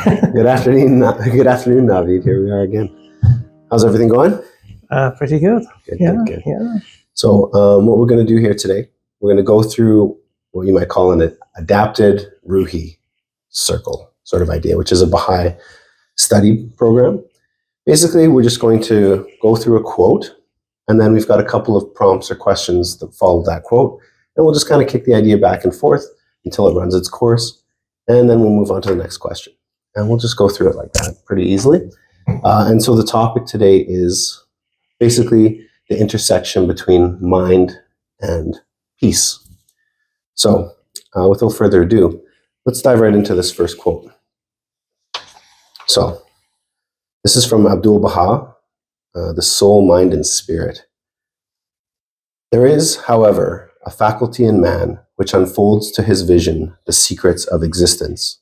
Good afternoon, Navid. Here we are again. How's everything going? Pretty good. Good. So what we're going to do here today, we're going to go through what you might call an adapted Ruhi circle sort of idea, which is a Baha'i study program. Basically, we're just going to go through a quote, and then we've got a couple of prompts or questions that follow that quote, and we'll just kind of kick the idea back and forth until it runs its course, and then we'll move on to the next question. And we'll just go through it like that pretty easily. And so the topic today is basically the intersection between mind and peace. So without further ado, let's dive right into this first quote. So this is from Abdu'l-Bahá, The Soul, Mind, and Spirit. There is, however, a faculty in man which unfolds to his vision the secrets of existence.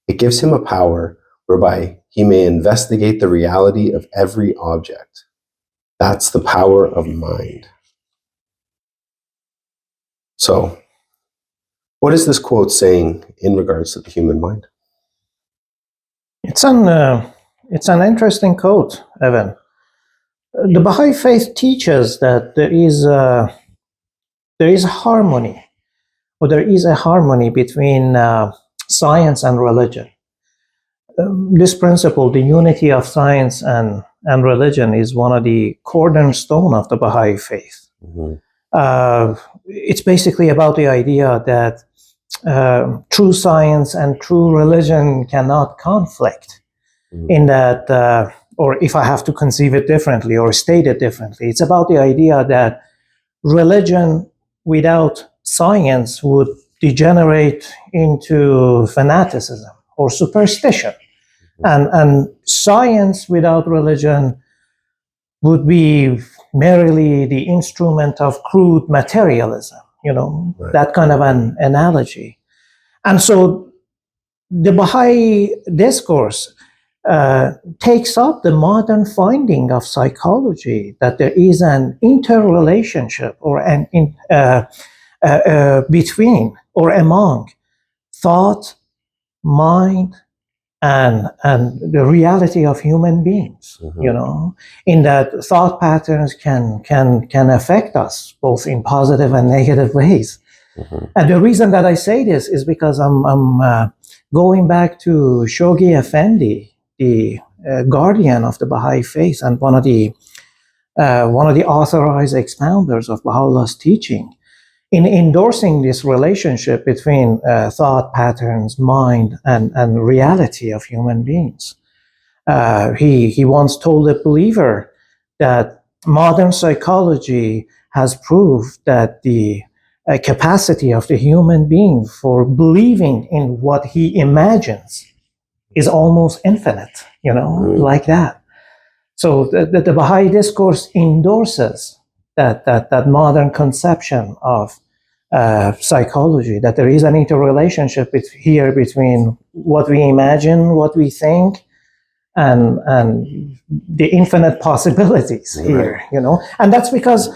It gives him a power whereby he may investigate the reality of every object. That's the power of mind. So, what is this quote saying in regards to the human mind? It's an interesting quote, Evan. The Baha'i Faith teaches that there is a harmony, or there is a harmony between science and religion. This principle, the unity of science and religion, is one of the cornerstone of the Baha'i Faith. Mm-hmm. It's basically about the idea that true science and true religion cannot conflict. Mm-hmm. In that, or if I have to conceive it differently or state it differently, it's about the idea that religion without science would degenerate into fanaticism or superstition. And science without religion would be merely the instrument of crude materialism, right. That kind of an analogy. And so the Baha'i discourse takes up the modern finding of psychology that there is an interrelationship or an between or among thought, mind, and the reality of human beings. Mm-hmm. In that thought patterns can affect us both in positive and negative ways. Mm-hmm. And the reason that I say this is because I'm going back to Shoghi Effendi, the guardian of the Baha'i Faith and one of the authorized expounders of Baha'u'llah's teaching, in endorsing this relationship between thought patterns, mind, and reality of human beings. He once told a believer that modern psychology has proved that the capacity of the human being for believing in what he imagines is almost infinite, like that. So the Baha'i discourse endorses that modern conception of psychology, that there is an interrelationship here between what we imagine, what we think, and the infinite possibilities here, And that's because,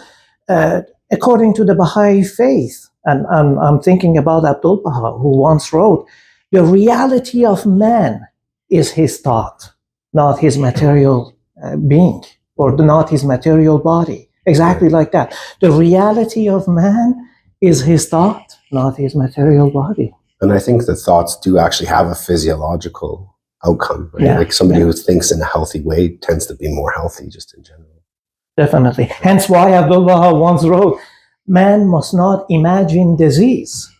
according to the Baha'i Faith, and I'm thinking about Abdu'l-Bahá, who once wrote, the reality of man is his thought, not his material being, or not his material body. Exactly like that. The reality of man is his thought, not his material body. And I think the thoughts do actually have a physiological outcome. Right? Yeah, like somebody who thinks in a healthy way tends to be more healthy just in general. Definitely. Hence why Abdu'l-Bahá once wrote, man must not imagine disease.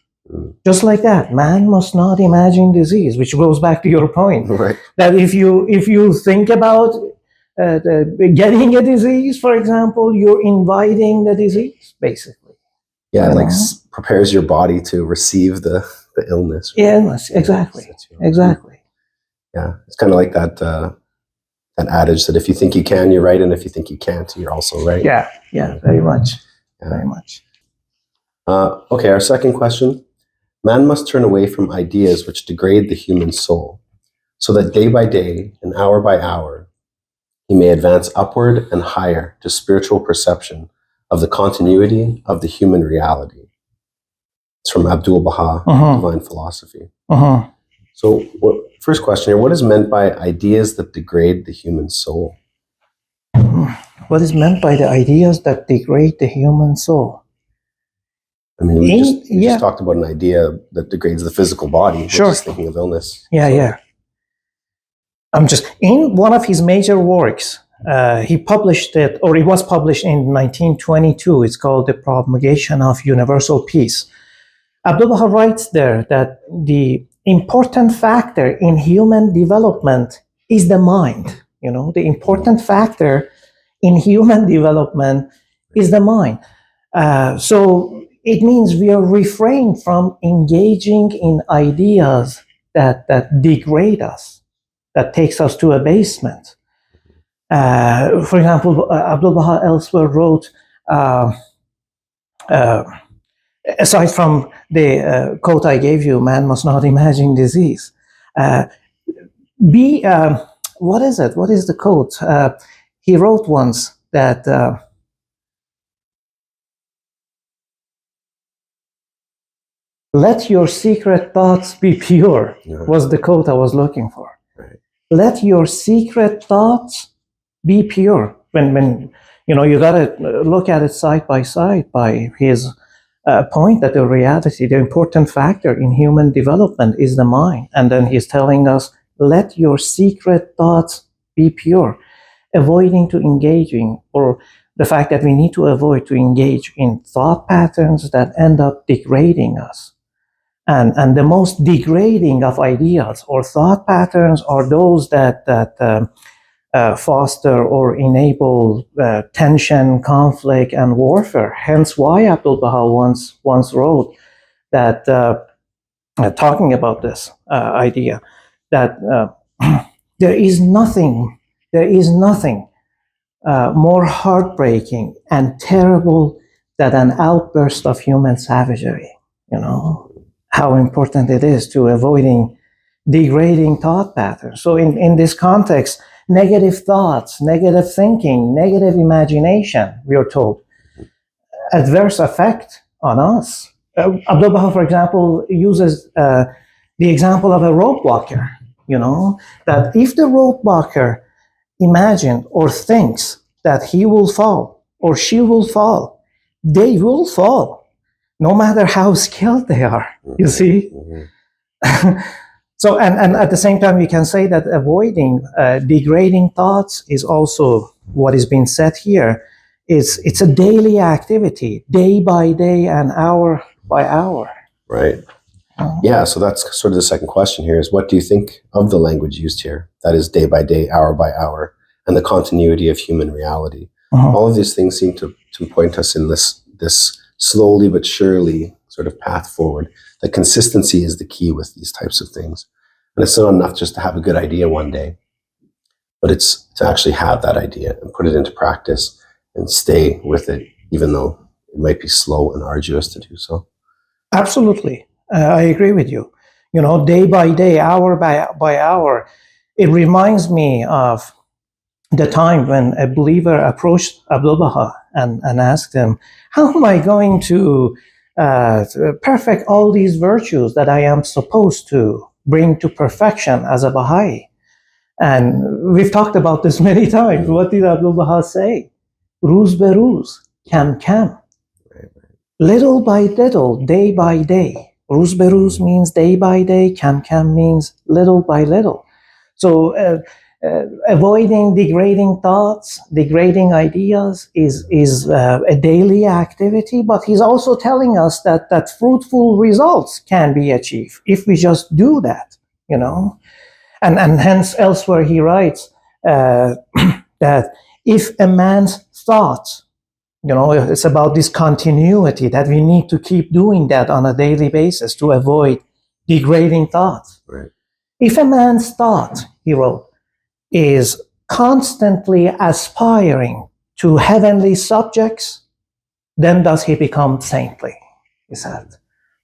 Just like that, man must not imagine disease, which goes back to your point. Right. That if you think about getting a disease, for example, you're inviting the disease, basically. Yeah, like prepares your body to receive the illness. Right? Yes, exactly. Exactly. Yeah, it's kind of like that adage that if you think you can, you're right, and if you think you can't, you're also right. Yeah, very much. Yeah. Very much. Okay, our second question. Man must turn away from ideas which degrade the human soul, so that day by day and hour by hour, he may advance upward and higher to spiritual perception of the continuity of the human reality. It's from Abdu'l-Bahá, Divine Philosophy. So, first question here: what is meant by ideas that degrade the human soul? What is meant by the ideas that degrade the human soul? I mean, we just talked about an idea that degrades the physical body. Sure. We're just thinking of illness. Yeah. I'm just in one of his major works. He published it, or it was published in 1922. It's called The Promulgation of Universal Peace. Abdu'l-Bahá writes there that the important factor in human development is the mind. You know, the important factor in human development is the mind. So it means we are refrained from engaging in ideas that degrade us, that takes us to abasement. For example, Abdu'l-Bahá elsewhere wrote, aside from the quote I gave you, man must not imagine disease. What is it? What is the quote? He wrote once that let your secret thoughts be pure, was the quote I was looking for. Right. Let your secret thoughts be pure. When you got to look at it side by side by his point that the reality, the important factor in human development is the mind. And then he's telling us, let your secret thoughts be pure, avoiding to engaging, or the fact that we need to avoid to engage in thought patterns that end up degrading us. And the most degrading of ideas or thought patterns are those that foster or enable tension, conflict, and warfare. Hence why Abdu'l-Bahá once wrote that, talking about this idea, that there is nothing more heartbreaking and terrible than an outburst of human savagery. You know, how important it is to avoiding degrading thought patterns. So in this context, negative thoughts, negative thinking, negative imagination, we are told, adverse effect on us. Abdu'l-Bahá, for example, uses the example of a rope walker, that if the rope walker imagines or thinks that he will fall or she will fall, they will fall, no matter how skilled they are, you see? So, and at the same time, we can say that avoiding degrading thoughts is also what is being said here. It's a daily activity, day by day and hour by hour. Right. Yeah, so that's sort of the second question here is, what do you think of the language used here? That is day by day, hour by hour, and the continuity of human reality. All of these things seem to point us in this slowly but surely sort of path forward. The consistency is the key with these types of things. And it's not enough just to have a good idea one day, but it's to actually have that idea and put it into practice and stay with it, even though it might be slow and arduous to do so. Absolutely. I agree with you. Day by day, hour by hour, it reminds me of the time when a believer approached Abdu'l-Bahá and asked him, how am I going to perfect all these virtues that I am supposed to bring to perfection as a Baha'i? And we've talked about this many times. What did Abdu'l-Bahá say? Ruz be ruz, kam kam. Little by little, day by day. Ruz be ruz means day by day, kam kam means little by little. So avoiding degrading thoughts, degrading ideas is a daily activity, but he's also telling us that fruitful results can be achieved if we just do that, And hence elsewhere he writes that if a man's thoughts, it's about this continuity, that we need to keep doing that on a daily basis to avoid degrading thoughts. Right. If a man's thought, he wrote, is constantly aspiring to heavenly subjects, then does he become saintly, he said.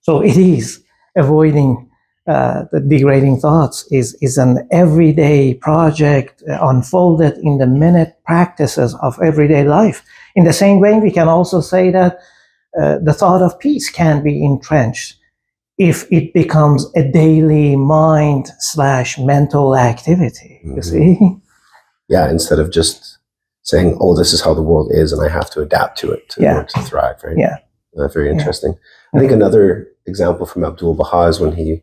So it is avoiding the degrading thoughts is an everyday project unfolded in the minute practices of everyday life. In the same way, we can also say that the thought of peace can be entrenched if it becomes a daily mind/mental activity, you see? Yeah, instead of just saying, oh, this is how the world is and I have to adapt to it in order to thrive, right? Yeah. Very interesting. I think another example from Abdu'l-Bahá is when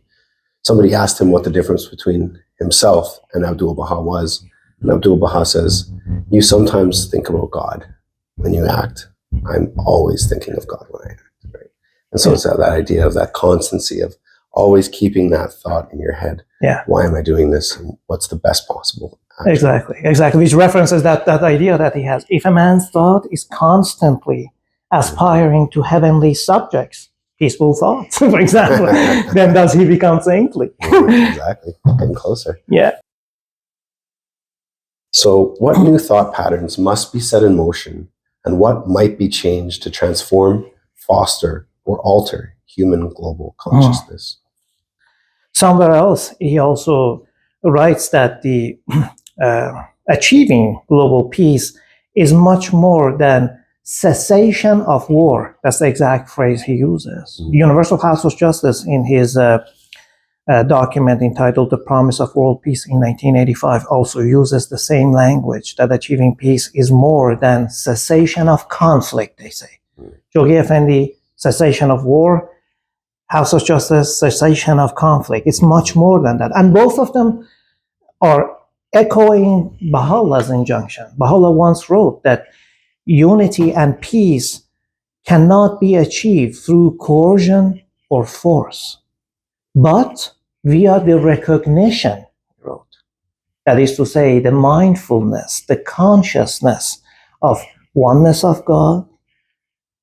somebody asked him what the difference between himself and Abdu'l-Bahá was. And Abdu'l-Bahá says, you sometimes think about God when you act. I'm always thinking of God when I act, right? And so it's that idea of that constancy of always keeping that thought in your head. Yeah. Why am I doing this? And what's the best possible action? Exactly. Which references that idea that he has. If a man's thought is constantly aspiring to heavenly subjects, peaceful thoughts, for example, then does he become saintly? Exactly. Getting closer. Yeah. So what new thought patterns must be set in motion and what might be changed to transform, foster, or alter human global consciousness? Somewhere else, he also writes that the achieving global peace is much more than cessation of war. That's the exact phrase he uses. The Universal House of Justice, in his document entitled The Promise of World Peace in 1985, also uses the same language, that achieving peace is more than cessation of conflict, they say. Jogi Effendi, cessation of war. House of Justice, cessation of conflict. It's much more than that. And both of them are echoing Baha'u'llah's injunction. Baha'u'llah once wrote that unity and peace cannot be achieved through coercion or force, but via the recognition, he wrote. That is to say, the mindfulness, the consciousness of oneness of God,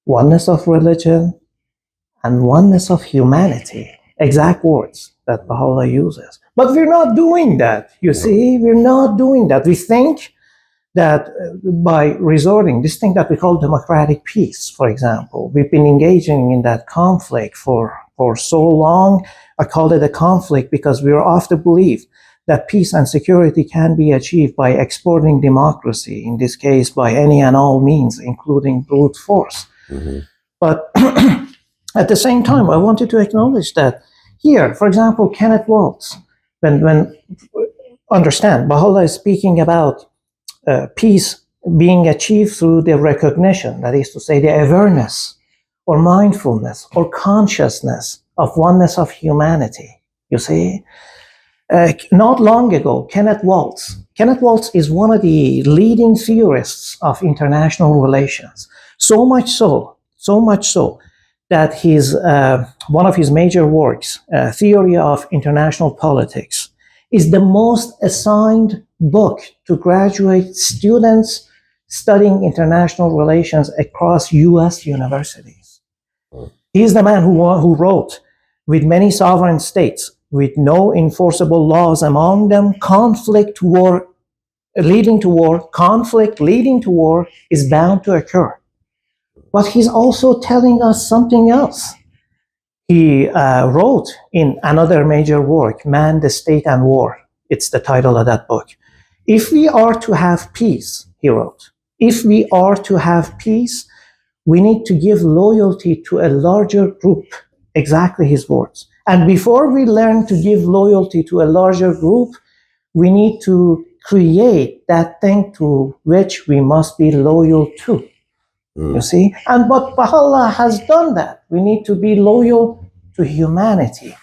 oneness of religion, and oneness of humanity. Exact words that Baha'u'llah uses. But we're not doing that, you see? We're not doing that. We think that by resorting, this thing that we call democratic peace, for example, we've been engaging in that conflict for so long. I call it a conflict because we are of the belief that peace and security can be achieved by exporting democracy, in this case, by any and all means, including brute force. But at the same time, I wanted to acknowledge that here, for example, Kenneth Waltz, when understand, Baha'u'llah is speaking about peace being achieved through the recognition, that is to say, the awareness or mindfulness or consciousness of oneness of humanity. You see, not long ago, Kenneth Waltz is one of the leading theorists of international relations. So much so that his one of his major works, Theory of International Politics, is the most assigned book to graduate students studying international relations across U.S. universities. He's the man who wrote, with many sovereign states, with no enforceable laws among them, conflict leading to war is bound to occur. But he's also telling us something else. He wrote in another major work, Man, the State and War. It's the title of that book. If we are to have peace, he wrote, if we are to have peace, we need to give loyalty to a larger group. Exactly his words. And before we learn to give loyalty to a larger group, we need to create that thing to which we must be loyal to. You see? And but Baha'u'llah has done that. We need to be loyal to humanity,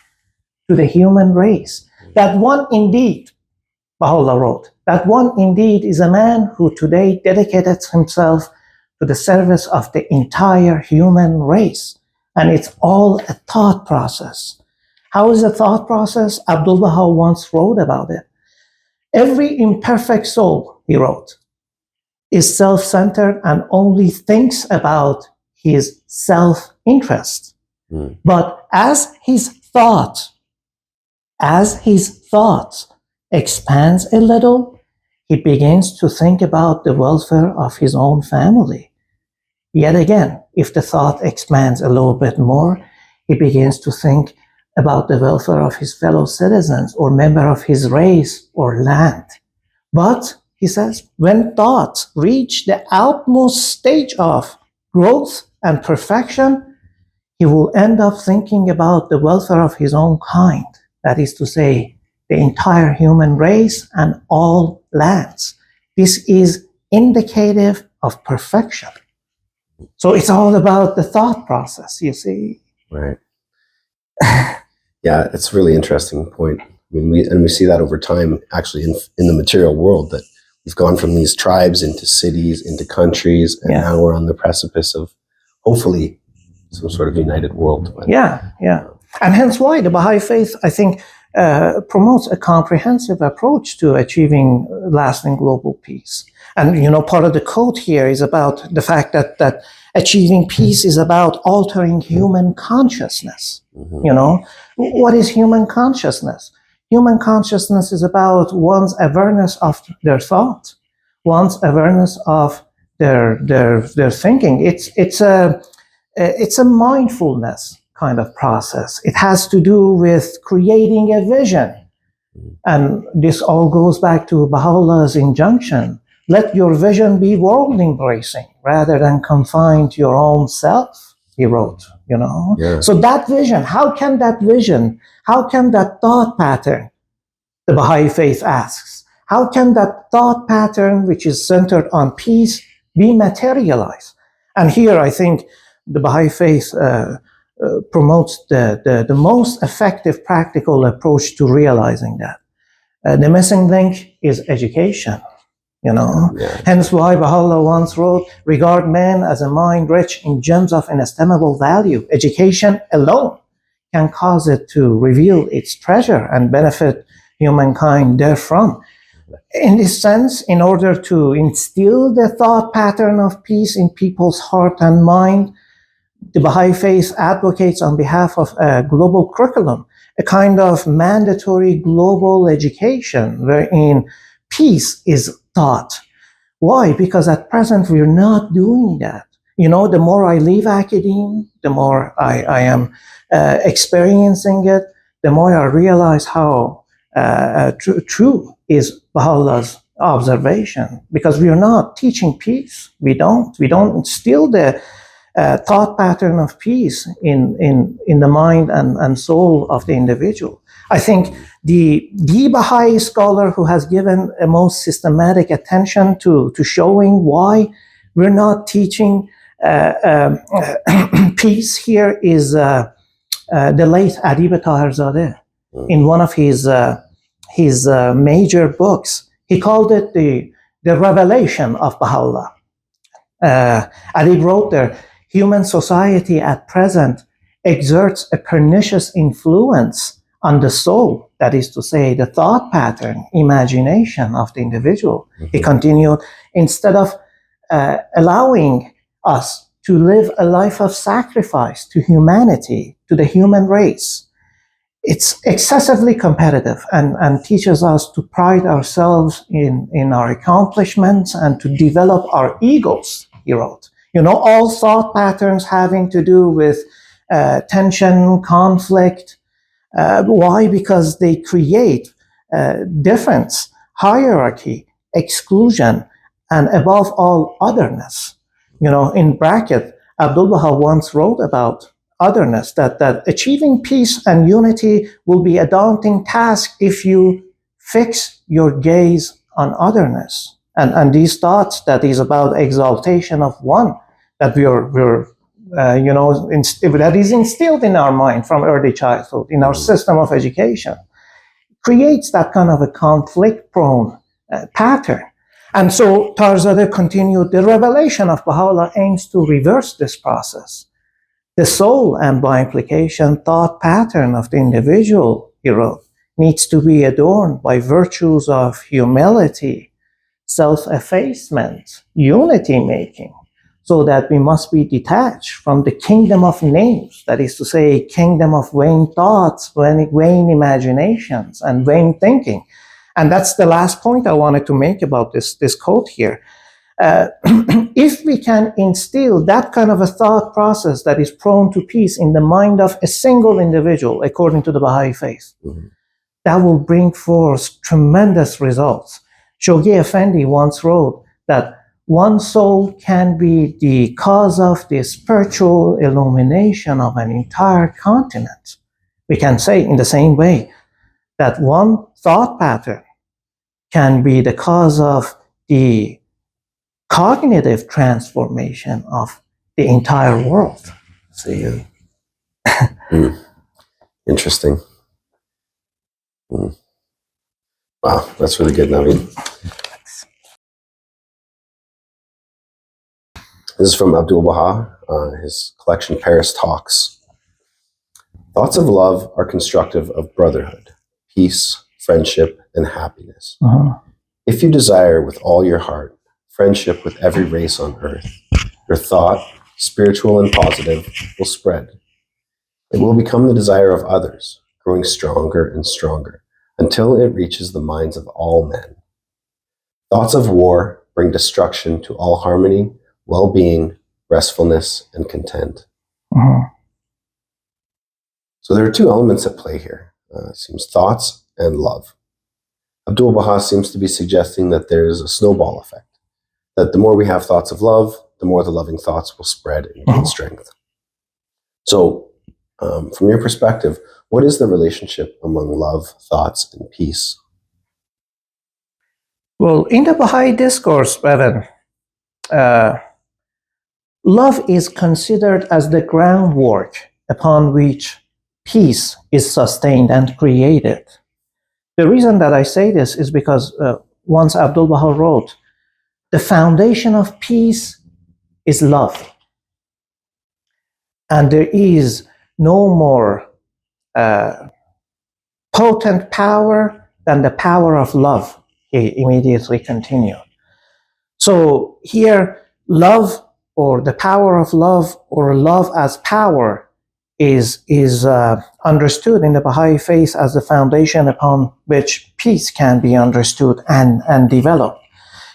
to the human race. That one indeed, Baha'u'llah wrote, that one indeed is a man who today dedicated himself to the service of the entire human race. And it's all a thought process. How is a thought process? Abdu'l-Bahá once wrote about it. Every imperfect soul, he wrote, is self-centered and only thinks about his self-interest. But as his thought expands a little, he begins to think about the welfare of his own family. Yet again, if the thought expands a little bit more, he begins to think about the welfare of his fellow citizens or member of his race or land. But, he says, when thoughts reach the utmost stage of growth and perfection, he will end up thinking about the welfare of his own kind. That is to say, the entire human race and all lands. This is indicative of perfection. So it's all about the thought process, you see. Right. Yeah, it's a really interesting point. I mean, we see that over time, actually, in the material world, that we've gone from these tribes into cities, into countries, and now we're on the precipice of, hopefully, some sort of united world. But, yeah. And hence why the Baha'i Faith, I think, promotes a comprehensive approach to achieving lasting global peace. And, part of the quote here is about the fact that achieving peace is about altering human consciousness. What is human consciousness? Human consciousness is about one's awareness of their thought, one's awareness of their thinking. It's a mindfulness kind of process. It has to do with creating a vision. And this all goes back to Baha'u'llah's injunction. Let your vision be world embracing rather than confined to your own self, he wrote, So that vision, how can that thought pattern, the Baha'i Faith asks, how can that thought pattern, which is centered on peace, be materialized? And here I think the Baha'i Faith promotes the most effective practical approach to realizing that. The missing link is education. Hence why Baha'u'llah once wrote, regard man as a mind rich in gems of inestimable value. Education alone can cause it to reveal its treasure and benefit humankind therefrom. In this sense, in order to instill the thought pattern of peace in people's heart and mind, the Baha'i Faith advocates on behalf of a global curriculum, a kind of mandatory global education wherein peace is taught. Why? Because at present we're not doing that. The more I leave academia, the more I am experiencing it, the more I realize how true is Baha'u'llah's observation. Because we are not teaching peace. We don't instill the thought pattern of peace in the mind and soul of the individual. I think the Baha'i scholar who has given a most systematic attention to showing why we're not teaching peace here is the late Adib Taherzadeh. In one of his major books, he called it the revelation of Baha'u'llah. Adib wrote there, human society at present exerts a pernicious influence on the soul, that is to say, the thought pattern, imagination of the individual. He continued, instead of allowing us to live a life of sacrifice to humanity, to the human race, it's excessively competitive and teaches us to pride ourselves in our accomplishments and to develop our egos, he wrote. All thought patterns having to do with tension, conflict. Why? Because they create difference, hierarchy, exclusion, and above all, otherness. In bracket, Abdu'l-Bahá once wrote about otherness, that achieving peace and unity will be a daunting task if you fix your gaze on otherness. And these thoughts that is about exaltation of one, that that is instilled in our mind from early childhood, in our system of education, creates that kind of a conflict-prone pattern. And so Taherzadeh continued, the revelation of Baha'u'llah aims to reverse this process. The soul, and by implication, thought pattern of the individual, he wrote, needs to be adorned by virtues of humility, self-effacement, unity-making, so that we must be detached from the kingdom of names, that is to say, kingdom of vain thoughts, vain imaginations, and vain thinking. And that's the last point I wanted to make about this quote here. If we can instill that kind of a thought process that is prone to peace in the mind of a single individual, according to the Baha'i Faith, that will bring forth tremendous results. Shoghi Effendi once wrote that one soul can be the cause of the spiritual illumination of an entire continent. We can say in the same way that one thought pattern can be the cause of the cognitive transformation of the entire world. See? Interesting. Wow, that's really good, Navid. This is from Abdu'l-Bahá, his collection Paris Talks. Thoughts of love are constructive of brotherhood, peace, friendship, and happiness. If you desire with all your heart friendship with every race on earth, your thought, spiritual and positive, will spread. It will become the desire of others, growing stronger and stronger, until it reaches the minds of all men. Thoughts of war bring destruction to all harmony, well-being, restfulness, and content. So there are two elements at play here. It seems thoughts and love. Abdu'l-Bahá seems to be suggesting that there is a snowball effect, that the more we have thoughts of love, the more the loving thoughts will spread and gain strength. So from your perspective, what is the relationship among love, thoughts, and peace? Well, in the Baha'i discourse, Evan, love is considered as the groundwork upon which peace is sustained and created. The reason that I say this is because once Abdu'l-Bahá wrote, the foundation of peace is love. And there is no more potent power than the power of love, he immediately continued. So here, love, or the power of love, or love as power, is understood in the Baha'i Faith as the foundation upon which peace can be understood and developed.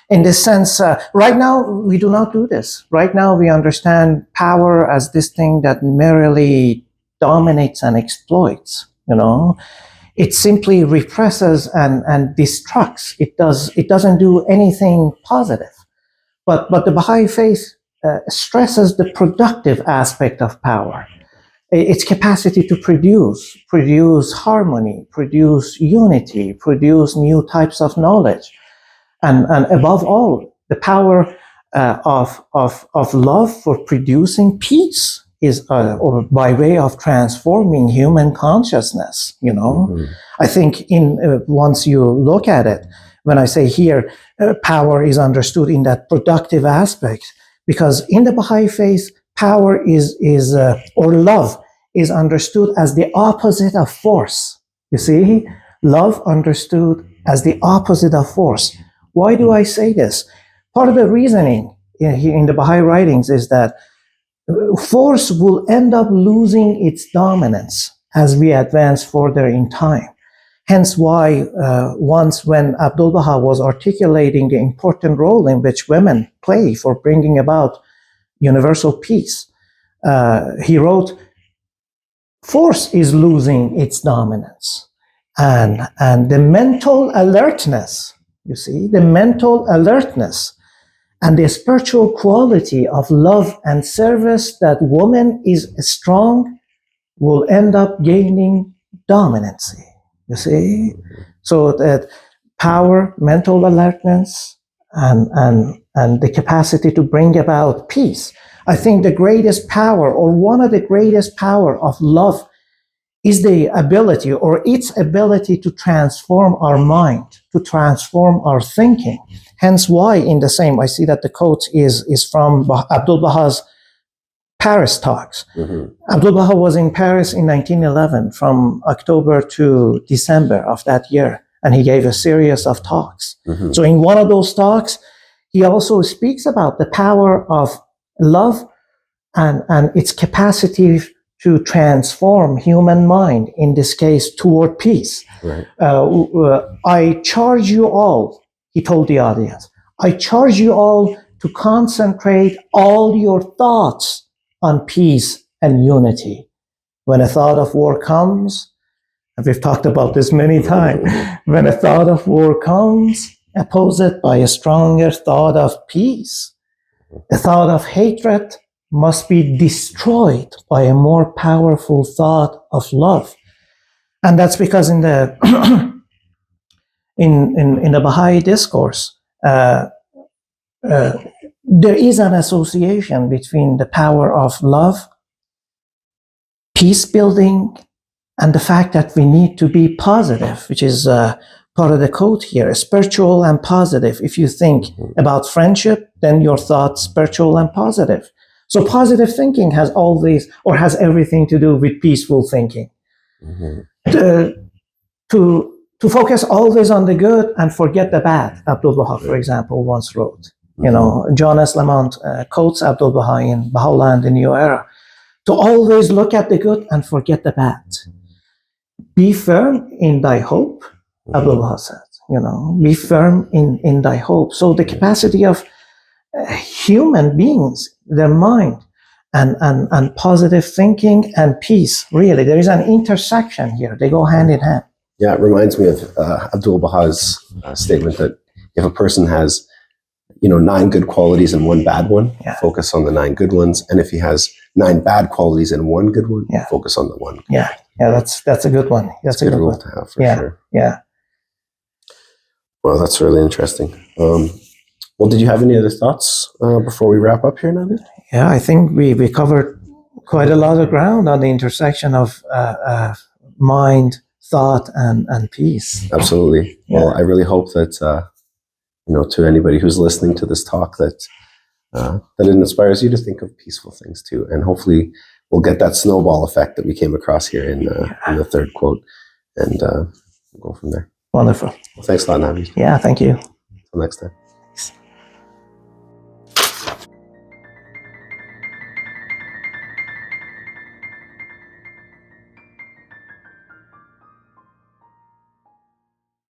In this sense, right now, we do not do this. Right now, we understand power as this thing that merely dominates and exploits, you know. It simply represses and destructs. It doesn't do anything positive. But the Baha'i Faith stresses the productive aspect of power. Its capacity to produce harmony, produce unity, produce new types of knowledge. And above all, the power of love for producing peace is, or by way of transforming human consciousness, you know. I think once you look at it, when I say here, power is understood in that productive aspect, because in the Baha'i Faith, power or love is understood as the opposite of force. You see, love understood as the opposite of force. Why do I say this? Part of the reasoning in the Baha'i Writings is that force will end up losing its dominance as we advance further in time. Hence why once when Abdu'l-Bahá was articulating the important role in which women play for bringing about universal peace, he wrote, force is losing its dominance. And the mental alertness, you see, the mental alertness and the spiritual quality of love and service that woman is strong will end up gaining dominancy, you see. So that power, mental alertness, and the capacity to bring about peace. I think the greatest power, or one of the greatest power of love, is the ability, or its ability, to transform our mind, to transform our thinking. Hence why in the same, I see that the quote is from Abdu'l-Bahá's Paris Talks. Abdu'l-Bahá was in Paris in 1911, from October to December of that year, and he gave a series of talks. So in one of those talks, he also speaks about the power of love and its capacity to transform human mind, in this case, toward peace. Right. I charge you all, he told the audience, I charge you all to concentrate all your thoughts on peace and unity. When a thought of war comes, and we've talked about this many times, when a thought of war comes, oppose it by a stronger thought of peace. The thought of hatred must be destroyed by a more powerful thought of love. And that's because in the in the Baha'i discourse, there is an association between the power of love, peace building, and the fact that we need to be positive, which is part of the quote here, spiritual and positive. If you think about friendship, then your thoughts spiritual and positive. So positive thinking has always, or has everything to do with peaceful thinking. To focus always on the good and forget the bad, Abdu'l-Bahá, for example, once wrote. You know, John S. Lamont quotes Abdu'l-Bahá in Baha'u'llah and the New Era. To always look at the good and forget the bad. Be firm in thy hope, Abdu'l-Bahá said. You know, be firm in thy hope. So the capacity of human beings, their mind, and positive thinking and peace, really, there is an intersection here. They go hand in hand. Yeah, it reminds me of Abdu'l-Bahā's statement that if a person has, 9 good qualities and 1 bad one, focus on the 9 good ones. And if he has 9 bad qualities and 1 good one, focus on the 1 good one. Yeah, that's a good one. That's a good rule one to have for sure. Yeah. Well, that's really interesting. Well, did you have any other thoughts before we wrap up here, Navid? Yeah, I think we covered quite a lot of ground on the intersection of mind, thought, and peace. Absolutely. Yeah. Well, I really hope that to anybody who's listening to this talk, that it inspires you to think of peaceful things too, and hopefully we'll get that snowball effect that we came across here in the third quote, and we'll go from there. Wonderful. Well, thanks a lot, Navid. Yeah, thank you. Until next time.